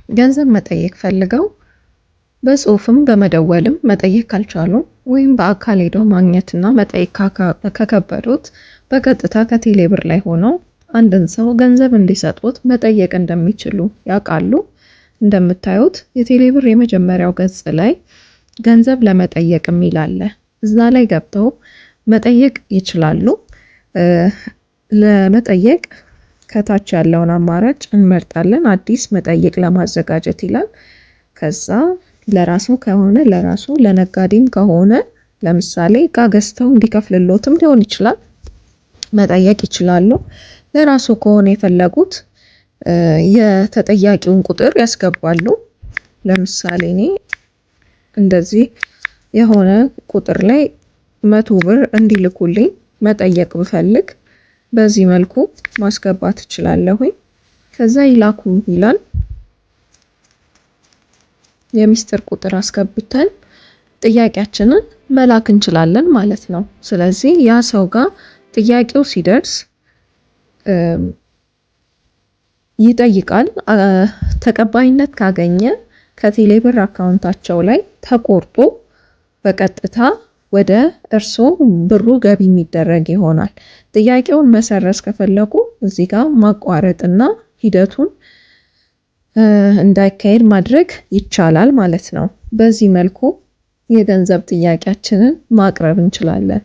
ገንዘብ መጠየቅ ፈልገው በጽሁፍም በመደወልም መጠየቅ ካልቻሉ ወይም በአካል ሄደው ማግኘትና መጠየቅ ከከበዱት በቀጥታ ከቴሌ ብር ላይ ሆነው አንድን ሰው ገንዘብ እንዲሰጡት መጠየቅ እንደሚችሉ ያውቃሉ። እንደምታዩት የቴሌ ብር የመጀመሪያው ገጽ ላይ ገንዘብ ለመጠየቅ የሚል አለ። እዛ ላይ ገብተው መጠየቅ ይችላሉ። ለመጠየቅ ከታች ያለውን አማራጭ እንመርጣለን። አዲስ መጠየቅ ለማዘጋጀት ይላል። ከዛ ለራሱ ከሆነ ለራሱ፣ ለነጋዴም ከሆነ ለምሳሌ እቃ ገዝተው እንዲከፍልሎትም ሊሆን ይችላል መጠየቅ ይችላሉ። ለራሱ ከሆነ የፈለጉት የተጠያቂውን ቁጥር ያስገባሉ። ለምሳሌ እኔ እንደዚህ የሆነ ቁጥር ላይ 100 ብር እንዲልኩልኝ መጠየቅ ብፈልግ በዚህ መልኩ ማስገባት እችላለሁ። ከዛ ይላኩ ይላል። የሚስጥር ቁጥር አስገብተን ጥያቄያችንን መላክ እንችላለን ማለት ነው። ስለዚህ ያ ሰው ጋር ጥያቄው ሲደርስ ይጠይቃል። ተቀባይነት ካገኘ ከቴሌ ብር አካውንታቸው ላይ ተቆርጦ በቀጥታ ወደ እርስዎ ብሩ ገቢ የሚደረግ ይሆናል። ጥያቄውን መሰረዝ ከፈለጉ እዚህ ጋር ማቋረጥና ሂደቱን እንዳይካሄድ ማድረግ ይቻላል ማለት ነው። በዚህ መልኩ የገንዘብ ጥያቄያችንን ማቅረብ እንችላለን።